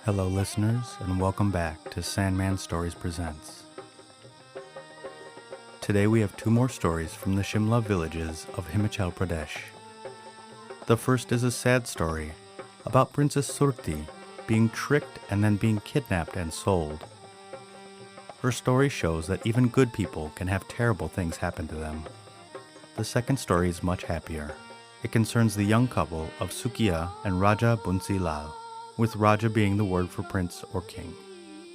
Hello listeners, and welcome back to Sandman Stories Presents. Today we have two more stories from the Shimla villages of Himachal Pradesh. The first is a sad story about Princess Soorthie being tricked and then being kidnapped and sold. Her story shows that even good people can have terrible things happen to them. The second story is much happier. It concerns the young couple of Sukkia and Raja Bunsi Lal, with Raja being the word for prince or king.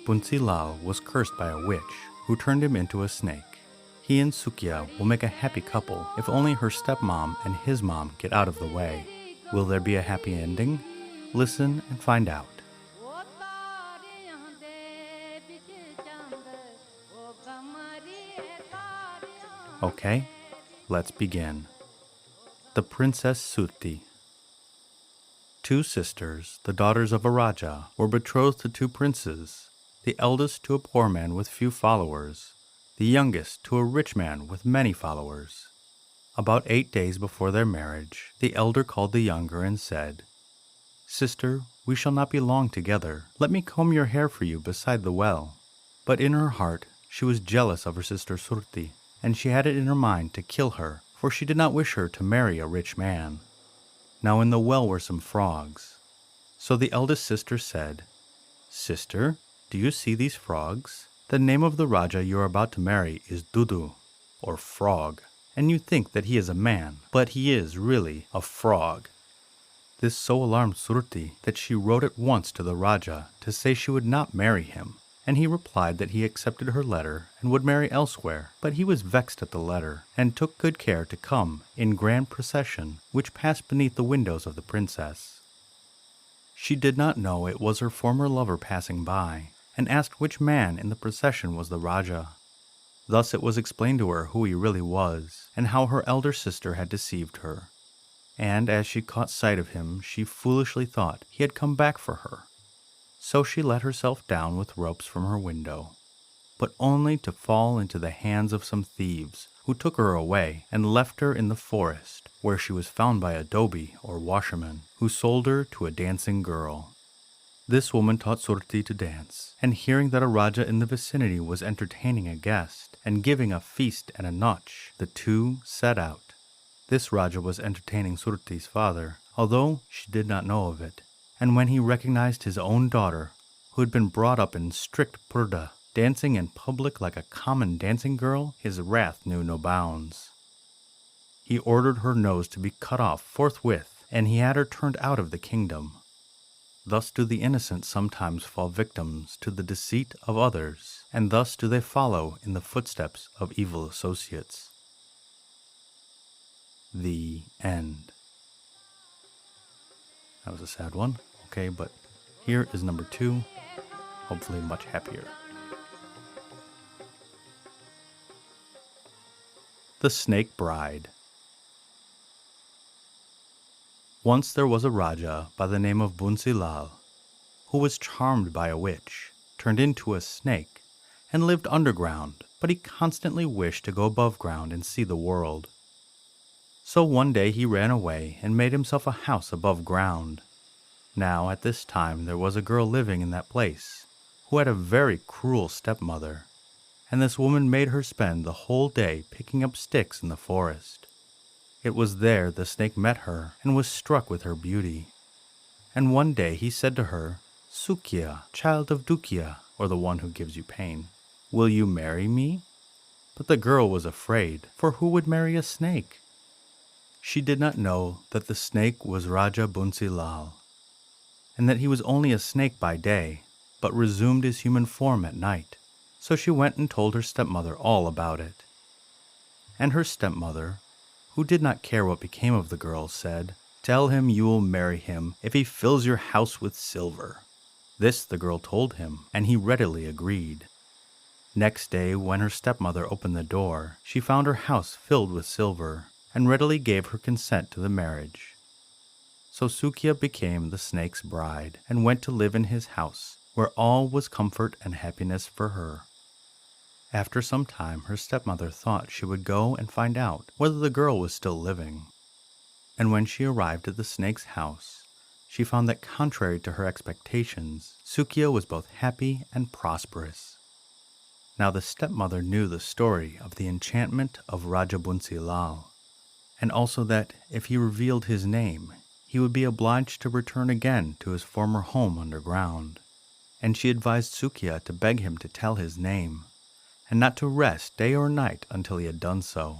Bunsi Lal was cursed by a witch who turned him into a snake. He and Sukkia will make a happy couple if only her stepmom and his mom get out of the way. Will there be a happy ending? Listen and find out. Okay, let's begin. The Princess Soorthie. Two sisters, the daughters of a Raja, were betrothed to two princes, the eldest to a poor man with few followers, the youngest to a rich man with many followers. About 8 days before their marriage, the elder called the younger and said, "Sister, we shall not be long together. Let me comb your hair for you beside the well." But in her heart she was jealous of her sister Surti, and she had it in her mind to kill her, for she did not wish her to marry a rich man. Now in the well were some frogs. So the eldest sister said, "Sister, do you see these frogs? The name of the Raja you are about to marry is Dudu, or frog, and you think that he is a man, but he is really a frog." This so alarmed Surti that she wrote at once to the Raja to say she would not marry him, and he replied that he accepted her letter and would marry elsewhere, but he was vexed at the letter, and took good care to come in grand procession, which passed beneath the windows of the princess. She did not know it was her former lover passing by, and asked which man in the procession was the Raja. Thus it was explained to her who he really was, and how her elder sister had deceived her. And as she caught sight of him, she foolishly thought he had come back for her. So she let herself down with ropes from her window, but only to fall into the hands of some thieves, who took her away and left her in the forest, where she was found by a dhobi or washerman, who sold her to a dancing girl. This woman taught Surti to dance, and hearing that a Raja in the vicinity was entertaining a guest and giving a feast and a nautch, the two set out. This Raja was entertaining Surti's father, although she did not know of it. And when he recognized his own daughter, who had been brought up in strict purdah, dancing in public like a common dancing girl, his wrath knew no bounds. He ordered her nose to be cut off forthwith, and he had her turned out of the kingdom. Thus do the innocent sometimes fall victims to the deceit of others, and thus do they follow in the footsteps of evil associates. The end. That was a sad one, okay, but here is number 2, hopefully much happier. The Snake Bride. Once there was a Raja by the name of Bunsi Lal, who was charmed by a witch, turned into a snake, and lived underground, but he constantly wished to go above ground and see the world. So one day he ran away and made himself a house above ground. Now at this time there was a girl living in that place, who had a very cruel stepmother, and this woman made her spend the whole day picking up sticks in the forest. It was there the snake met her and was struck with her beauty. And one day he said to her, "Sukkia, child of Dukhia, or the one who gives you pain, will you marry me?" But the girl was afraid, for who would marry a snake? She did not know that the snake was Raja Bunsi Lal, and that he was only a snake by day, but resumed his human form at night. So she went and told her stepmother all about it. And her stepmother, who did not care what became of the girl, said, "Tell him you will marry him if he fills your house with silver." This the girl told him, and he readily agreed. Next day, when her stepmother opened the door, she found her house filled with silver, and readily gave her consent to the marriage. So Sukkia became the snake's bride, and went to live in his house, where all was comfort and happiness for her. After some time, her stepmother thought she would go and find out whether the girl was still living. And when she arrived at the snake's house, she found that contrary to her expectations, Sukkia was both happy and prosperous. Now the stepmother knew the story of the enchantment of Raja Bunsi Lal, and also that if he revealed his name, he would be obliged to return again to his former home underground, and she advised Sukkia to beg him to tell his name, and not to rest day or night until he had done so.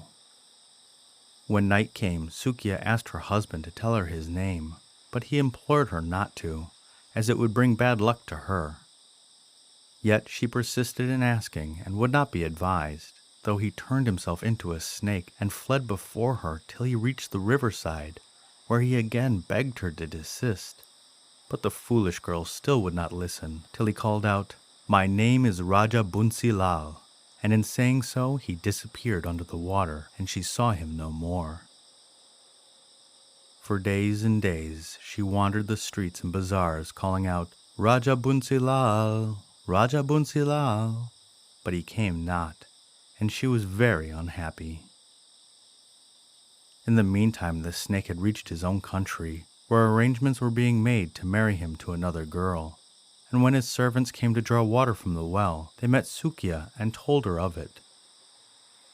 When night came, Sukkia asked her husband to tell her his name, but he implored her not to, as it would bring bad luck to her. Yet she persisted in asking and would not be advised, though he turned himself into a snake and fled before her till he reached the riverside, where he again begged her to desist. But the foolish girl still would not listen, till he called out, "My name is Raja Bunsi Lal," and in saying so he disappeared under the water, and she saw him no more. For days and days she wandered the streets and bazaars, calling out, "Raja Bunsi Lal, Raja Bunsi Lal," but he came not, and she was very unhappy. In the meantime the snake had reached his own country, where arrangements were being made to marry him to another girl, and when his servants came to draw water from the well, they met Sukkia and told her of it.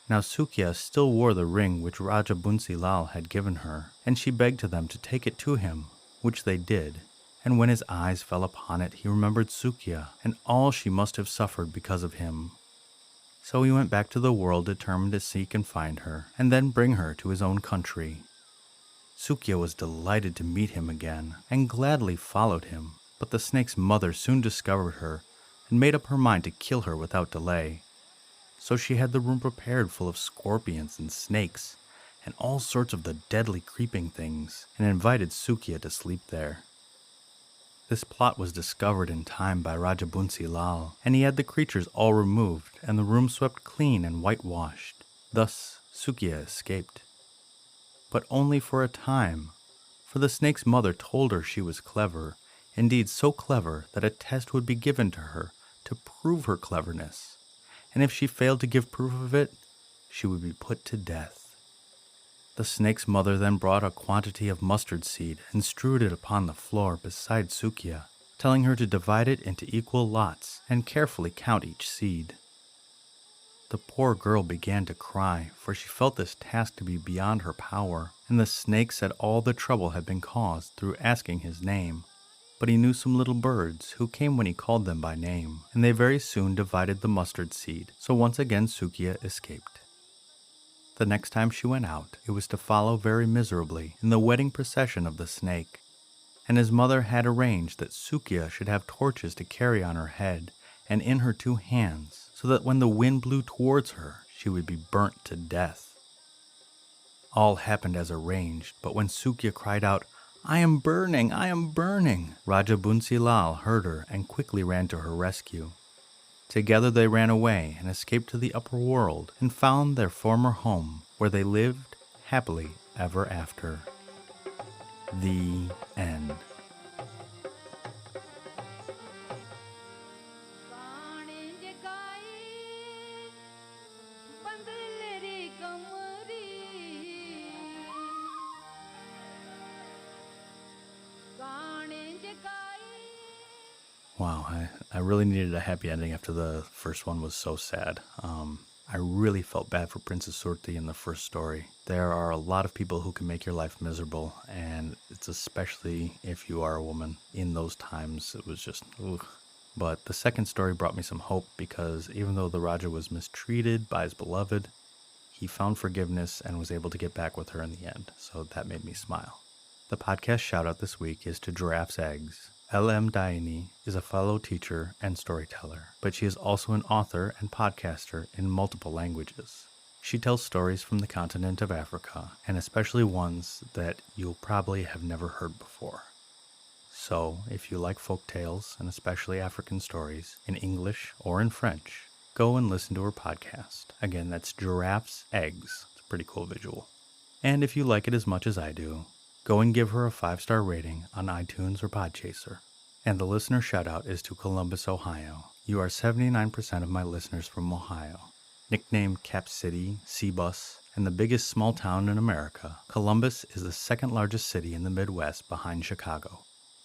Now Sukkia still wore the ring which Raja Bunsi Lal had given her, and she begged them to take it to him, which they did. And when his eyes fell upon it, he remembered Sukkia and all she must have suffered because of him. So he went back to the world determined to seek and find her, and then bring her to his own country. Sukkia was delighted to meet him again, and gladly followed him, but the snake's mother soon discovered her, and made up her mind to kill her without delay. So she had the room prepared full of scorpions and snakes, and all sorts of the deadly creeping things, and invited Sukkia to sleep there. This plot was discovered in time by Raja Bunsi Lal, and he had the creatures all removed and the room swept clean and whitewashed. Thus Sukkia escaped. But only for a time, for the snake's mother told her she was clever, indeed so clever that a test would be given to her to prove her cleverness, and if she failed to give proof of it, she would be put to death. The snake's mother then brought a quantity of mustard seed and strewed it upon the floor beside Sukkia, telling her to divide it into equal lots and carefully count each seed. The poor girl began to cry, for she felt this task to be beyond her power, and the snake said all the trouble had been caused through asking his name. But he knew some little birds who came when he called them by name, and they very soon divided the mustard seed, so once again Sukkia escaped. The next time she went out, it was to follow very miserably in the wedding procession of the snake, and his mother had arranged that Sukkia should have torches to carry on her head and in her two hands, so that when the wind blew towards her, she would be burnt to death. All happened as arranged, but when Sukkia cried out, "I am burning, I am burning," Raja Bunsi Lal heard her and quickly ran to her rescue. Together they ran away and escaped to the upper world and found their former home, where they lived happily ever after. The end. Wow, I really needed a happy ending after the first one was so sad. I really felt bad for Princess Soorthie in the first story. There are a lot of people who can make your life miserable, and it's especially if you are a woman. In those times, it was just, ugh. But the second story brought me some hope, because even though the Raja was mistreated by his beloved, he found forgiveness and was able to get back with her in the end, so that made me smile. The podcast shout-out this week is to Giraffe's Eggs. L.M. Daini is a fellow teacher and storyteller, but she is also an author and podcaster in multiple languages. She tells stories from the continent of Africa, and especially ones that you'll probably have never heard before. So, if you like folk tales, and especially African stories, in English or in French, go and listen to her podcast. Again, that's Giraffe's Eggs. It's a pretty cool visual. And if you like it as much as I do, go and give her a 5-star rating on iTunes or Podchaser. And the listener shout-out is to Columbus, Ohio. You are 79% of my listeners from Ohio. Nicknamed Cap City, C-Bus, and the biggest small town in America, Columbus is the second largest city in the Midwest behind Chicago.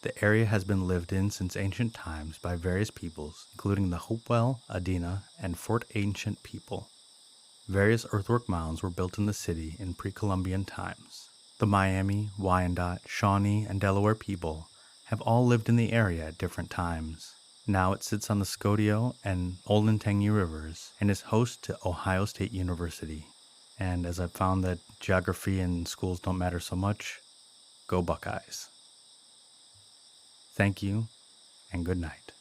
The area has been lived in since ancient times by various peoples, including the Hopewell, Adena, and Fort Ancient people. Various earthwork mounds were built in the city in pre-Columbian times. The Miami, Wyandotte, Shawnee, and Delaware people have all lived in the area at different times. Now it sits on the Scodio and Olentangy rivers and is host to Ohio State University. And as I've found that geography and schools don't matter so much, go Buckeyes. Thank you, and good night.